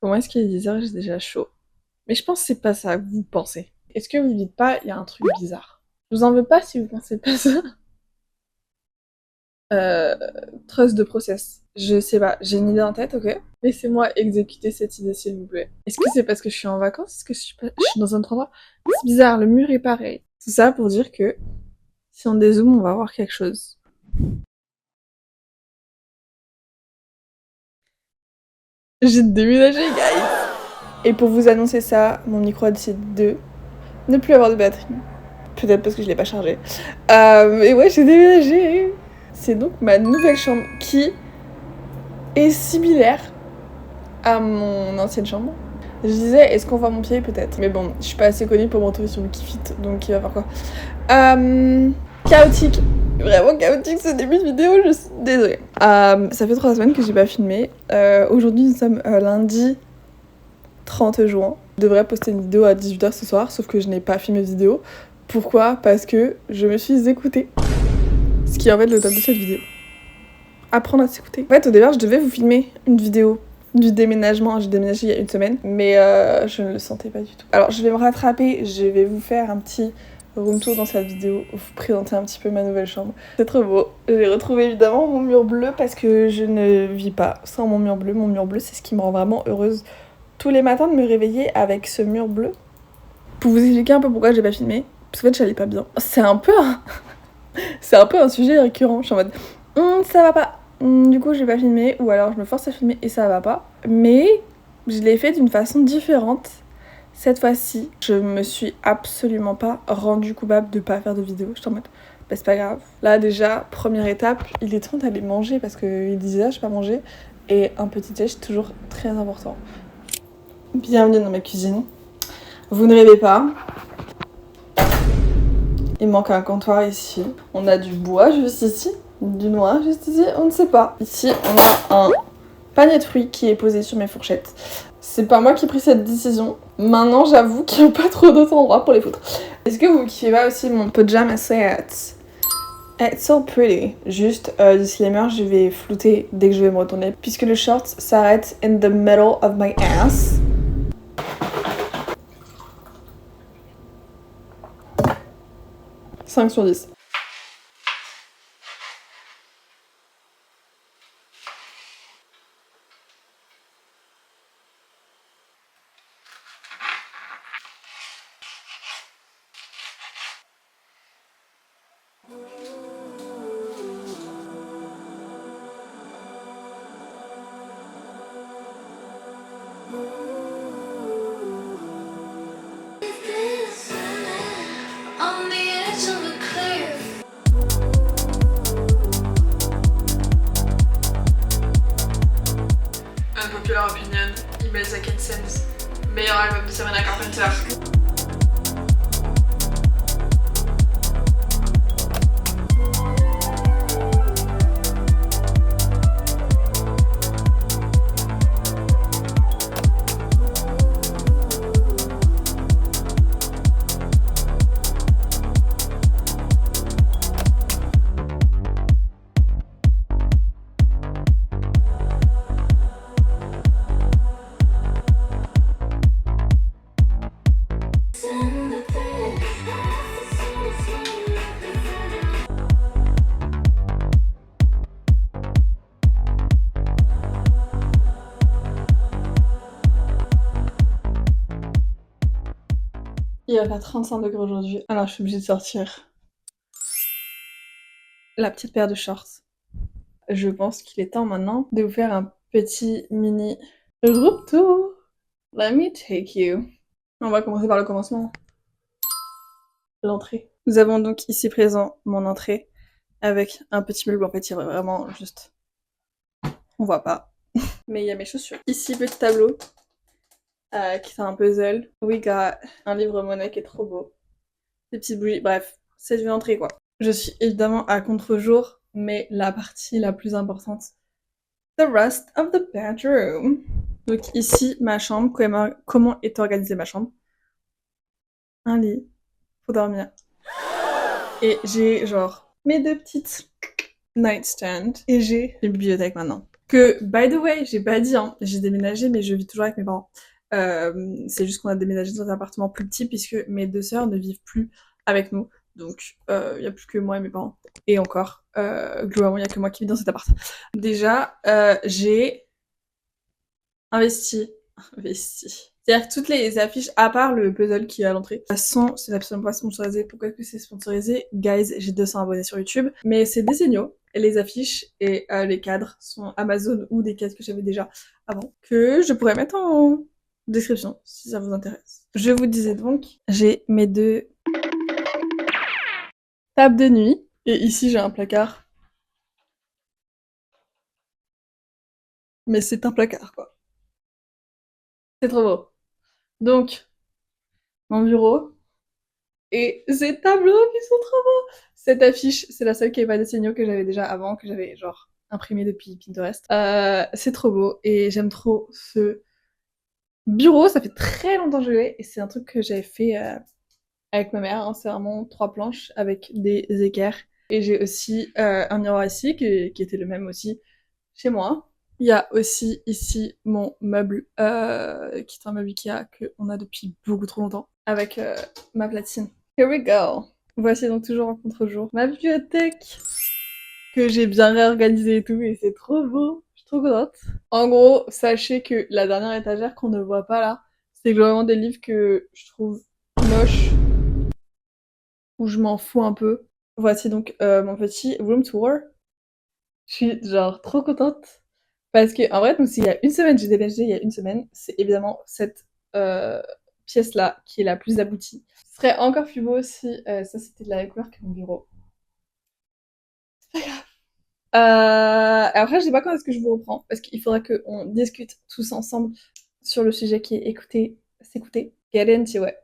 Pour moi, est-ce qu'il est 10h, j'ai déjà chaud. Mais je pense que c'est pas ça que vous pensez. Est-ce que vous dites pas, il y a un truc bizarre? Je vous en veux pas si vous pensez pas ça. Euh, Trust de process. Je sais pas, j'ai une idée en tête, ok? Laissez-moi exécuter cette idée, s'il vous plaît. Est-ce que c'est parce que je suis en vacances? Est-ce que je suis dans un endroit? C'est bizarre, le mur est pareil. Tout ça pour dire que si on dézoome, on va voir quelque chose. J'ai déménagé, guys! Et pour vous annoncer ça, mon micro a décidé de ne plus avoir de batterie. Peut-être parce que je l'ai pas chargé. Et ouais, j'ai déménagé. C'est donc ma nouvelle chambre qui est similaire à mon ancienne chambre. Je disais, est-ce qu'on voit mon pied? Peut-être. Mais bon, je suis pas assez connue pour me retrouver sur le Kifit, donc il va faire quoi? Chaotique. Vraiment chaotique ce début de vidéo, je suis désolée. Ça fait 3 semaines que j'ai pas filmé. Aujourd'hui, nous sommes lundi 30 juin. Je devrais poster une vidéo à 18h ce soir, sauf que je n'ai pas filmé de vidéo. Pourquoi? Parce que je me suis écoutée. Ce qui est en fait le top de cette vidéo. Apprendre à s'écouter. En fait, au départ, je devais vous filmer une vidéo du déménagement. J'ai déménagé il y a une semaine, mais je ne le sentais pas du tout. Alors, je vais me rattraper. Je vais vous faire un petit room tour dans cette vidéo, vous présenter un petit peu ma nouvelle chambre. C'est trop beau. J'ai retrouvé évidemment mon mur bleu parce que je ne vis pas sans mon mur bleu. Mon mur bleu, c'est ce qui me rend vraiment heureuse. Tous les matins de me réveiller avec ce mur bleu. Pour vous expliquer un peu pourquoi j'ai pas filmé, parce qu'en fait, j'allais pas bien. C'est un peu un sujet récurrent. Je suis en mode, ça va pas. Du coup, j'ai pas filmé, ou alors je me force à filmer et ça va pas. Mais je l'ai fait d'une façon différente. Cette fois-ci, je me suis absolument pas rendue coupable de pas faire de vidéo. Je suis en mode, bah c'est pas grave. Là déjà, première étape, il est temps d'aller manger parce qu'il disait, j'ai pas mangé. Et un petit déj, c'est toujours très important. Bienvenue dans ma cuisine. Vous ne rêvez pas. Il manque un comptoir ici. On a du bois juste ici. Du noir juste ici. On ne sait pas. Ici, on a un panier de fruits qui est posé sur mes fourchettes. C'est pas moi qui ai pris cette décision. Maintenant, j'avoue qu'il n'y a pas trop d'autres endroits pour les foutre. Est-ce que vous kiffez pas aussi mon pyjama set? It's so pretty. Juste, disclaimer, je vais flouter dès que je vais me retourner. Puisque le short s'arrête in the middle of my ass. « 5 sur 10. Unpopular opinion, Emails I Can Send, meilleur album de Sabrina Carpenter. Il va faire 35 degrés aujourd'hui, alors je suis obligée de sortir la petite paire de shorts. Je pense qu'il est temps maintenant de vous faire un petit mini room tour. Let me take you. On va commencer par le commencement. L'entrée. Nous avons donc ici présent mon entrée avec un petit meuble. En fait, il y a vraiment juste... On voit pas. Mais il y a mes chaussures. Ici, petit tableau qui fait un puzzle. We got un livre monnaie qui est trop beau. Des petites bougies. Bref, c'est une entrée quoi. Je suis évidemment à contre-jour, mais la partie la plus importante, the rest of the bedroom. Donc ici, ma chambre, comment est organisée ma chambre. Un lit, pour dormir. Et j'ai genre mes 2 petites nightstands. Et j'ai une bibliothèque maintenant. Que, by the way, j'ai pas dit, hein, j'ai déménagé, mais je vis toujours avec mes parents. C'est juste qu'on a déménagé dans un appartement plus petit puisque mes deux sœurs ne vivent plus avec nous. Donc, y a plus que moi et mes parents. Et encore, globalement, y a que moi qui vis dans cet appart. Déjà, j'ai investi. C'est-à-dire que toutes les affiches, à part le puzzle qui est à l'entrée, c'est absolument pas sponsorisé. Pourquoi est-ce que c'est sponsorisé? Guys, j'ai 200 abonnés sur YouTube. Mais c'est des signaux. Et les affiches et les cadres sont Amazon ou des cadres que j'avais déjà avant, que je pourrais mettre en description si ça vous intéresse. Je vous disais donc, j'ai mes deux tables de nuit. Et ici, j'ai un placard. Mais c'est un placard, quoi. C'est trop beau. Donc, mon bureau. Et ces tableaux qui sont trop beaux. Cette affiche, c'est la seule qui avait pas de signaux que j'avais déjà avant, que j'avais genre imprimé depuis Pinterest. C'est trop beau et j'aime trop ce bureau. Ça fait très longtemps que je l'ai et c'est un truc que j'avais fait avec ma mère. Hein. C'est vraiment 3 planches avec des équerres. Et j'ai aussi un miroir ici qui était le même aussi chez moi. Il y a aussi ici mon meuble, qui est un meuble Ikea qu'on a depuis beaucoup trop longtemps, avec ma platine. Here we go. Voici donc toujours en contre-jour ma bibliothèque que j'ai bien réorganisée et tout, et c'est trop beau. Je suis trop contente. En gros, sachez que la dernière étagère qu'on ne voit pas là, c'est vraiment des livres que je trouve moches, ou je m'en fous un peu. Voici donc mon petit room tour. Je suis genre trop contente. Parce que, en vrai, donc s'il y a une semaine, j'ai déménagé il y a une semaine, c'est évidemment cette pièce-là qui est la plus aboutie. Ce serait encore plus beau si ça c'était de la même couleur que mon bureau. C'est pas grave. Après, je sais pas quand est-ce que je vous reprends, parce qu'il faudra qu'on discute tous ensemble sur le sujet qui est écouter, s'écouter. Get into it.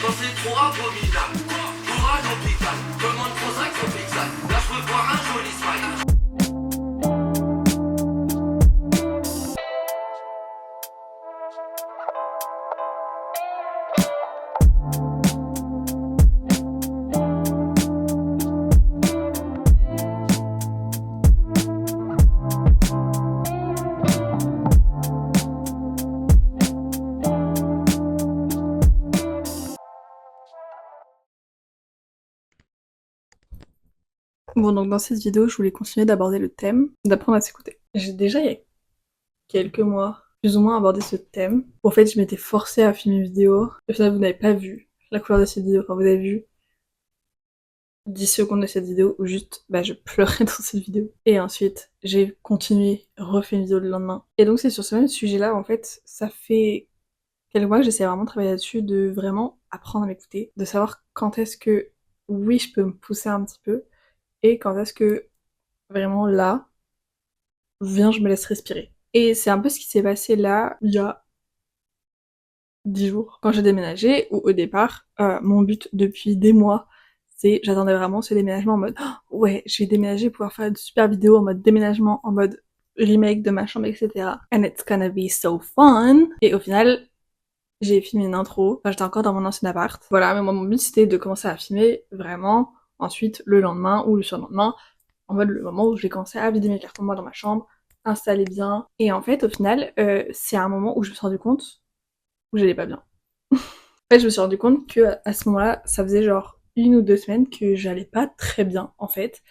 Quand c'est trop abominable, pour un hôpital, commande Prozac au pizza. Là je veux voir un joli smile. Bon, donc dans cette vidéo, je voulais continuer d'aborder le thème d'apprendre à s'écouter. J'ai déjà, il y a quelques mois, plus ou moins abordé ce thème. En fait, je m'étais forcée à filmer une vidéo. Au final, vous n'avez pas vu la couleur de cette vidéo. Enfin, vous avez vu 10 secondes de cette vidéo où juste, je pleurais dans cette vidéo. Et ensuite, j'ai continué, refait une vidéo le lendemain. Et donc, c'est sur ce même sujet-là, en fait, ça fait quelques mois que j'essaie vraiment de travailler là-dessus, de vraiment apprendre à m'écouter, de savoir quand est-ce que, oui, je peux me pousser un petit peu, et quand est-ce que, vraiment là, viens, je me laisse respirer. Et c'est un peu ce qui s'est passé là, il y a 10 jours, quand j'ai déménagé, où au départ, mon but depuis des mois, j'attendais vraiment ce déménagement en mode oh, ouais, je vais déménager, pouvoir faire une super vidéo en mode déménagement, en mode remake de ma chambre, etc. And it's gonna be so fun. Et au final, j'ai filmé une intro. Enfin, j'étais encore dans mon ancien appart. Voilà, mais moi, mon but, c'était de commencer à filmer vraiment ensuite le lendemain ou le surlendemain, en mode le moment où j'ai commencé à vider mes cartons moi dans ma chambre, installer bien. Et en fait, au final, c'est un moment où je me suis rendu compte où j'allais pas bien. En fait, je me suis rendu compte que à ce moment-là, ça faisait genre 1 ou 2 semaines que j'allais pas très bien, en fait.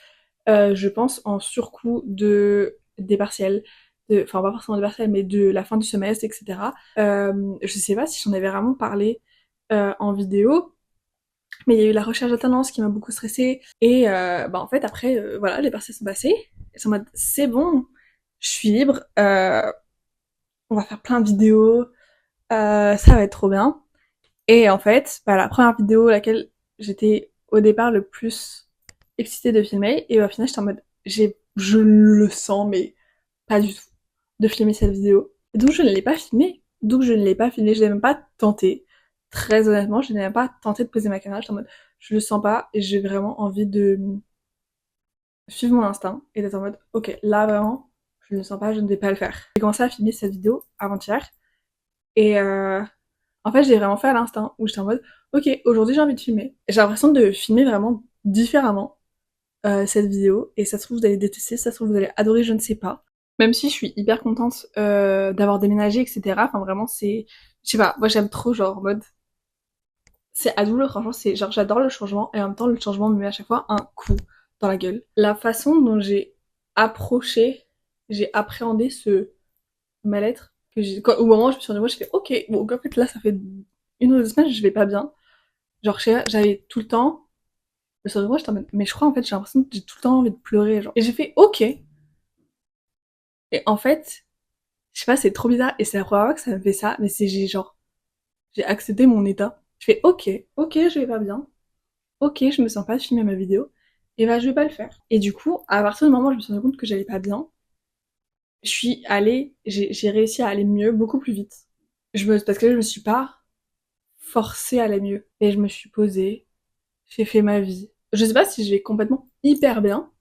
Je pense en surcoût des partiels, enfin pas forcément des partiels, mais de la fin du semestre, etc. Je sais pas si j'en avais vraiment parlé en vidéo, mais il y a eu la recherche d'alternance qui m'a beaucoup stressée. Et en fait, après, voilà, les partiels sont passés. Et c'est en mode, c'est bon, je suis libre, on va faire plein de vidéos, ça va être trop bien. Et en fait, la première vidéo laquelle j'étais au départ le plus excitée de filmer, et au final j'étais en mode, je le sens, mais pas du tout, de filmer cette vidéo. Et donc je ne l'ai pas filmée, je l'ai même pas tenté. très honnêtement, je n'ai même pas tenté de poser ma caméra. J'étais en mode, je le sens pas et j'ai vraiment envie de suivre mon instinct et d'être en mode, ok, là vraiment, je ne le sens pas, je ne vais pas le faire. J'ai commencé à filmer cette vidéo avant-hier et en fait, j'ai vraiment fait à l'instinct où j'étais en mode, ok, aujourd'hui j'ai envie de filmer. J'ai l'impression de filmer vraiment différemment cette vidéo et ça se trouve vous allez détester, ça se trouve vous allez adorer, je ne sais pas. Même si je suis hyper contente d'avoir déménagé, etc. Enfin vraiment c'est, je sais pas, moi j'aime trop genre en mode, c'est à double tranchant, c'est genre j'adore le changement et en même temps le changement me met à chaque fois un coup dans la gueule. La façon dont j'ai appréhendé ce mal-être que j'ai, au moment où je me suis rendu compte, j'ai fait ok, bon en fait là ça fait 1 ou 2 semaines je vais pas bien. Genre j'avais tout le temps le soir de moi j'étais en mode, mais je crois en fait j'ai l'impression que j'ai tout le temps envie de pleurer genre. Et j'ai fait ok. Et en fait, je sais pas, c'est trop bizarre et c'est la première fois que ça me fait ça, mais c'est j'ai accepté mon état. Je fais ok, ok je vais pas bien. Ok, je me sens pas de filmer ma vidéo, et bah je vais pas le faire. Et du coup, à partir du moment où je me suis rendu compte que j'allais pas bien, j'ai réussi à aller mieux beaucoup plus vite. Parce que je me suis pas forcée à aller mieux. Et je me suis posée, j'ai fait ma vie. Je sais pas si je vais complètement hyper bien,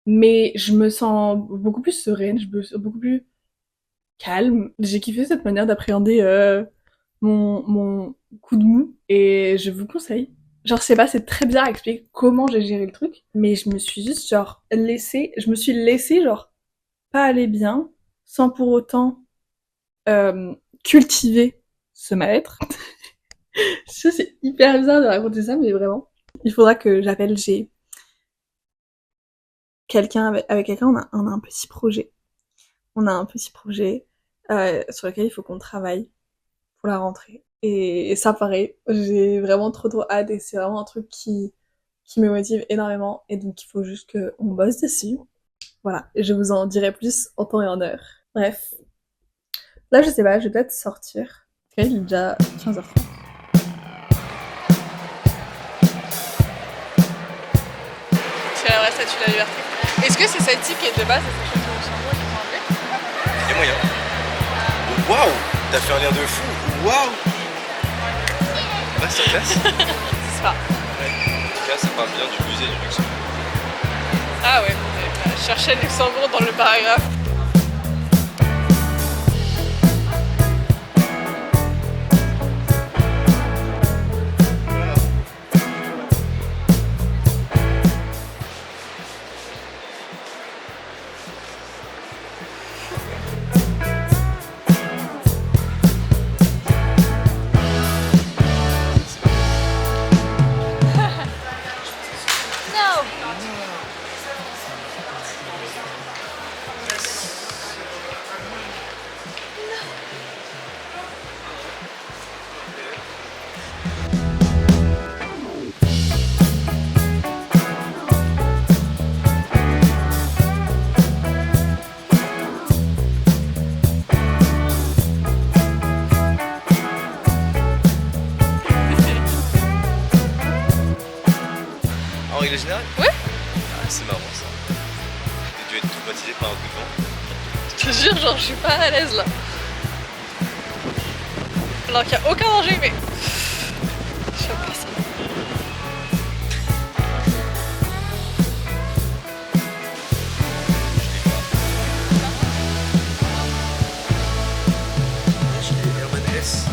mais je me sens beaucoup plus sereine, je me sens beaucoup plus calme. J'ai kiffé cette manière d'appréhender mon coup de mou, et je vous conseille. Genre, je sais pas, c'est très bizarre à expliquer comment j'ai géré le truc, mais je me suis juste, genre, je me suis laissée, genre, pas aller bien, sans pour autant cultiver ce mal-être. Je sais, c'est hyper bizarre de raconter ça, mais vraiment. Il faudra que j'ai quelqu'un, avec quelqu'un, on a un petit projet. On a un petit projet sur lequel il faut qu'on travaille pour la rentrée. Et ça, pareil, j'ai vraiment trop hâte et c'est vraiment un truc qui me motive énormément. Et donc, il faut juste qu'on bosse dessus. Voilà, et je vous en dirai plus en temps et en heure. Bref. Là, je sais pas, je vais peut-être sortir. Ok, il est déjà 15h30. C'est la vraie statue de la liberté. Est-ce que c'est celle-ci qui est de base et c'est celle de Luxembourg qui sont enlevées? Il y a moyen. Waouh! T'as fait un air de fou! Waouh! Ouais, c'est classe. C'est ça. Ouais. En tout cas, ça parle bien du musée du Luxembourg. Ah ouais, je cherchais Luxembourg dans le paragraphe. En règle générale? Ouais. Ah, c'est marrant ça. T'as dû être traumatisé par un coup de vent. Je te jure, genre, je suis pas à l'aise là. Alors qu'il n'y a aucun danger, mais. Je sais pas ça. Je l'ai Herman S.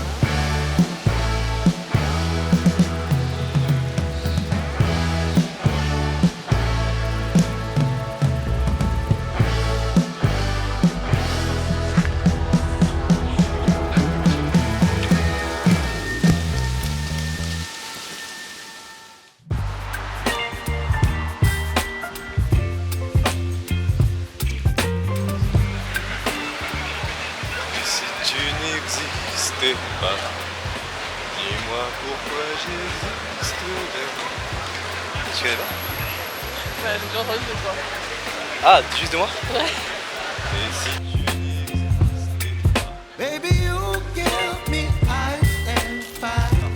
Si tu n'existais pas, dis-moi pourquoi j'existerais. Tu connais pas? Ouais, j'ai déjà entendu de toi. Ah, juste de moi? Ouais. Et si tu n'existais pas. Baby, you give me ice and fire.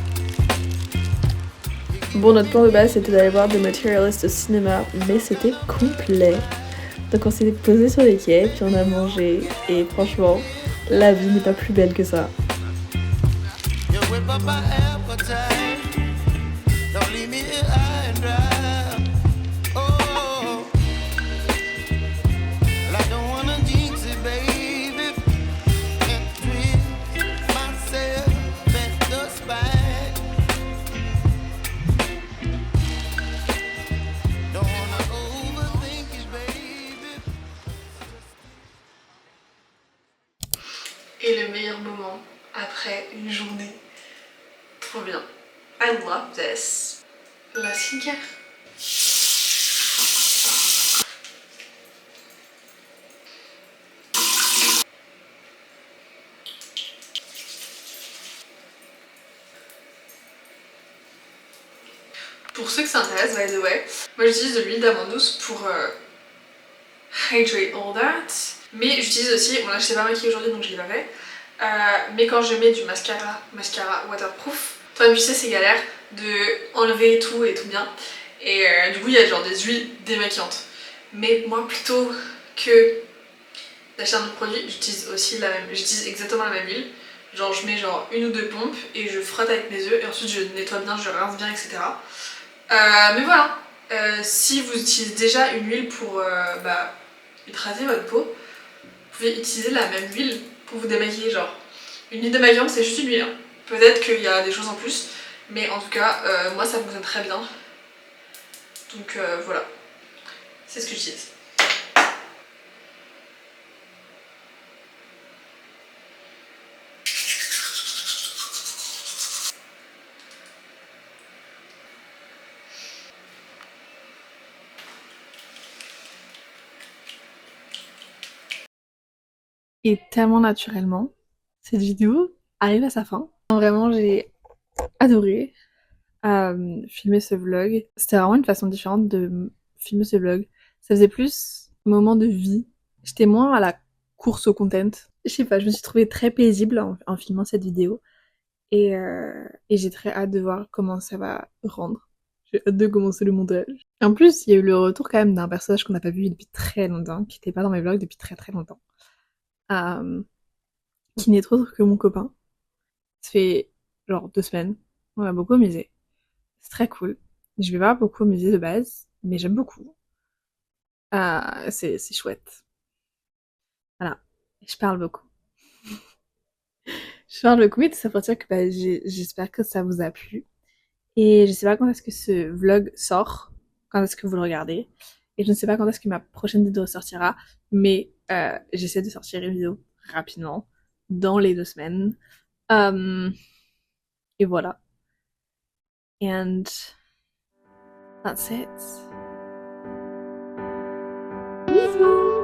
Bon, notre plan de base c'était d'aller voir The Materialist au cinéma, mais c'était complet. Donc on s'est posé sur les quais, puis on a mangé, et franchement, la vie n'est pas plus belle que ça. You're whip up my appetite. Don't leave me here high and dry. Oh, well, I don't wanna jinx it, baby. And twist myself at the spine. Don't wanna overthink it, baby. Et le meilleur moment après une journée. Trop bien. I love this. La skincare. Pour ceux que ça intéresse, by the way, moi j'utilise de l'huile d'amande douce pour hydrate all that. Mais j'utilise aussi, bon là je sais pas maquiller aujourd'hui donc je l'ai pas fait. Mais quand je mets du mascara waterproof, toi tu sais c'est galère de enlever tout et tout bien. Et du coup il y a genre des huiles démaquillantes. Mais moi plutôt que d'acheter un autre produit, j'utilise exactement la même huile. Genre je mets genre une ou deux pompes et je frotte avec mes œufs et ensuite je nettoie bien, je rince bien, etc. Mais voilà, si vous utilisez déjà une huile pour hydrater votre peau, vous pouvez utiliser la même huile pour vous démaquiller. Genre une huile démaquillante c'est juste une huile, hein. Peut-être qu'il y a des choses en plus, mais en tout cas moi ça fonctionne très bien. Donc voilà, c'est ce que j'utilise. Et tellement naturellement, cette vidéo arrive à sa fin. Vraiment, j'ai adoré filmer ce vlog. C'était vraiment une façon différente de filmer ce vlog. Ça faisait plus moment de vie. J'étais moins à la course au content. Je sais pas, je me suis trouvée très paisible en filmant cette vidéo. Et j'ai très hâte de voir comment ça va rendre. J'ai hâte de commencer le montage. En plus, il y a eu le retour quand même d'un personnage qu'on n'a pas vu depuis très longtemps, qui n'était pas dans mes vlogs depuis très très longtemps. Qui n'est autre que mon copain. Ça fait genre 2 semaines. On a beaucoup amusé. C'est très cool. Je vais pas beaucoup au musée de base, mais j'aime beaucoup. C'est chouette. Voilà. Je parle beaucoup. Je parle beaucoup, mais tout ça pour dire que j'espère que ça vous a plu. Et je sais pas quand est-ce que ce vlog sort, quand est-ce que vous le regardez. Et je ne sais pas quand est-ce que ma prochaine vidéo sortira, mais j'essaie de sortir une vidéo rapidement, dans les 2 semaines. Et voilà. And that's it. Bisous!